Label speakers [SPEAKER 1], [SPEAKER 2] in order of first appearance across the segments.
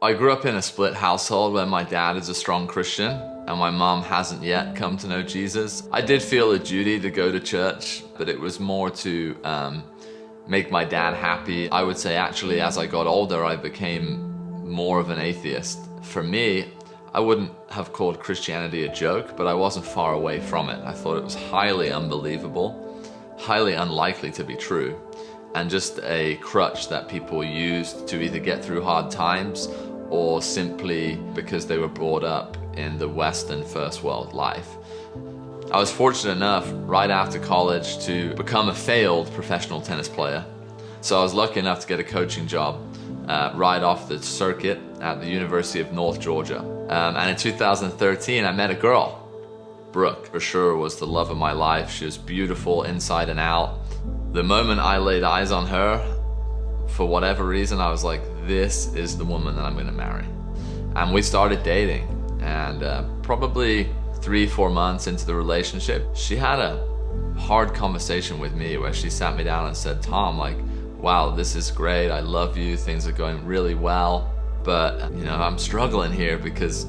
[SPEAKER 1] I grew up in a split household where my dad is a strong Christian and my mom hasn't yet come to know Jesus. I did feel a duty to go to church, but it was more to make my dad happy. I would say actually as I got older, I became more of an atheist. For me, I wouldn't have called Christianity a joke, but I wasn't far away from it. I thought it was highly unbelievable, highly unlikely to be true, and just a crutch that people used to either get through hard times or simply because they were brought up in the Western first world life. I was fortunate enough right after college to become a failed professional tennis player. So I was lucky enough to get a coaching job right off the circuit at the University of North Georgia. And in 2013, I met a girl, Brooke. For sure was the love of my life. She was beautiful inside and out. The moment I laid eyes on her, for whatever reason, I was like, this is the woman that I'm gonna marry. And we started dating, and probably 3-4 months into the relationship, she had a hard conversation with me where she sat me down and said, Tom, like, wow, this is great, I love you, things are going really well, but I'm struggling here because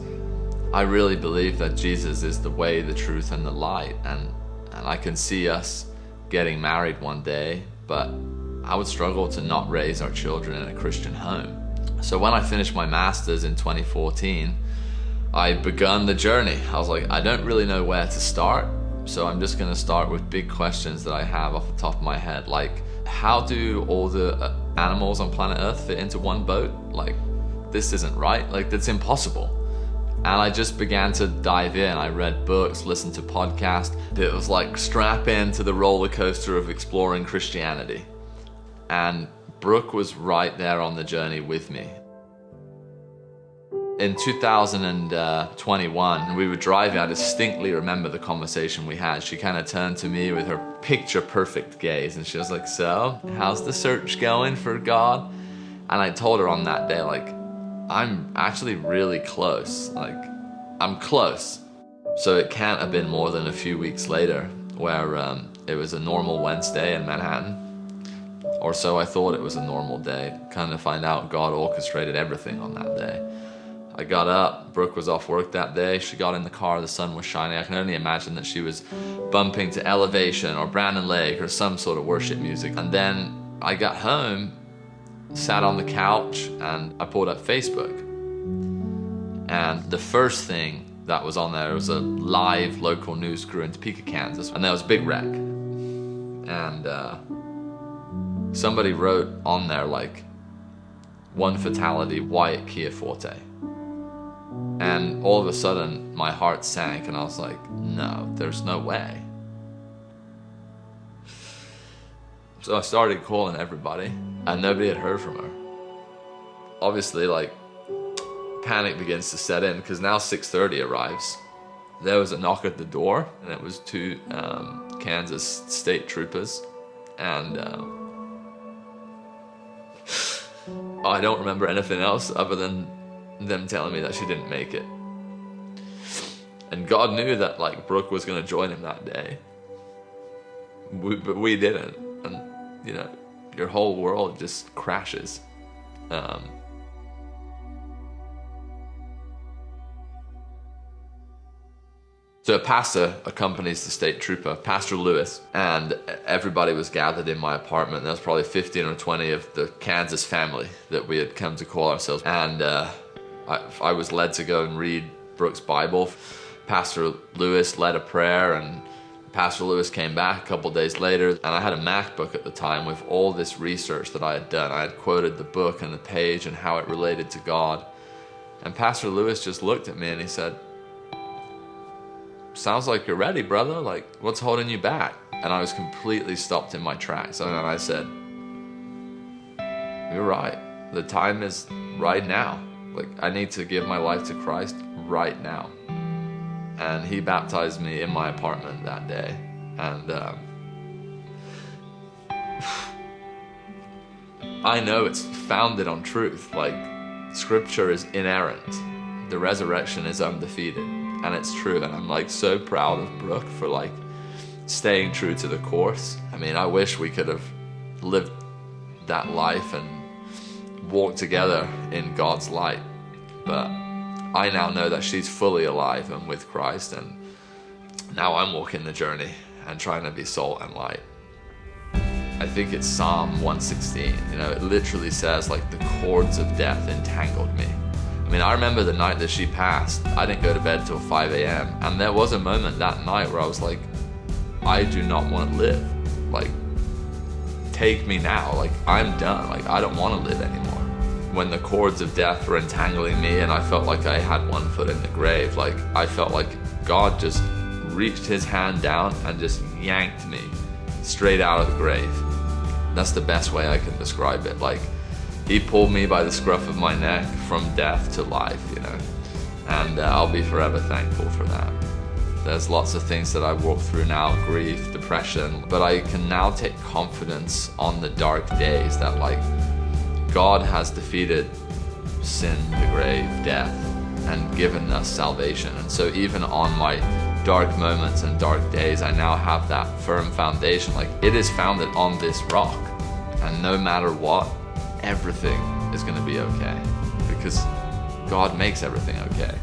[SPEAKER 1] I really believe that Jesus is the way, the truth, and the light, and I can see us getting married one day, but I would struggle to not raise our children in a Christian home. So when I finished my master's in 2014, I begun the journey. I was like, I don't really know where to start, so I'm just gonna start with big questions that I have off the top of my head, like, how do all the animals on planet Earth fit into one boat? Like, this isn't right, like, that's impossible. And I just began to dive in. I read books, listened to podcasts. It was like strap into the roller coaster of exploring Christianity. And Brooke was right there on the journey with me. In 2021, we were driving. I distinctly remember the conversation we had. She kind of turned to me with her picture perfect gaze and she was like, so, how's the search going for God? And I told her on that day, like, I'm actually really close. Like, I'm close. So it can't have been more than a few weeks later where it was a normal Wednesday in Manhattan. Or so I thought it was a normal day. Kind of find out God orchestrated everything on that day. I got up, Brooke was off work that day, she got in the car, the sun was shining. I can only imagine that she was bumping to Elevation or Brandon Lake or some sort of worship music. And then I got home, sat on the couch, and I pulled up Facebook. And the first thing that was on there was a live local news crew in Topeka, Kansas, and there was a big wreck. And somebody wrote on there, like, one fatality, Wyatt Kia Forte. And all of a sudden, my heart sank, and I was like, no, there's no way. So I started calling everybody, and nobody had heard from her. Obviously, like, panic begins to set in, because now 6:30 arrives. There was a knock at the door, and it was two Kansas state troopers, and I don't remember anything else other than them telling me that she didn't make it. And God knew that, like, Brooke was going to join him that day. But we didn't. And, your whole world just crashes. So a pastor accompanies the state trooper, Pastor Lewis, and everybody was gathered in my apartment. There was probably 15 or 20 of the Kansas family that we had come to call ourselves. And I was led to go and read Brooke's Bible. Pastor Lewis led a prayer, and Pastor Lewis came back a couple days later, and I had a MacBook at the time with all this research that I had done. I had quoted the book and the page and how it related to God. And Pastor Lewis just looked at me and he said, sounds like you're ready, brother. Like, what's holding you back? And I was completely stopped in my tracks. And I said, you're right. The time is right now. Like, I need to give my life to Christ right now. And he baptized me in my apartment that day. And I know it's founded on truth. Like, scripture is inerrant. The resurrection is undefeated. And it's true, and I'm, like, so proud of Brooke for, like, staying true to the course. I mean, I wish we could have lived that life and walked together in God's light But I now know that she's fully alive and with Christ, and now I'm walking the journey and trying to be salt and light. I think it's Psalm 116, you know, it literally says like the cords of death entangled me. I mean, I remember the night that she passed, I didn't go to bed till 5 a.m. And there was a moment that night where I was like, I do not want to live. Like, take me now. Like, I'm done. Like, I don't want to live anymore. When the cords of death were entangling me and I felt like I had one foot in the grave, like, I felt like God just reached his hand down and just yanked me straight out of the grave. That's the best way I can describe it. Like, he pulled me by the scruff of my neck from death to life, you know, and I'll be forever thankful for that. There's lots of things that I walk through now, grief, depression, but I can now take confidence on the dark days that, like, God has defeated sin, the grave, death, and given us salvation. And so even on my dark moments and dark days, I now have that firm foundation. Like, it is founded on this rock, and no matter what, everything is going to be okay, because God makes everything okay.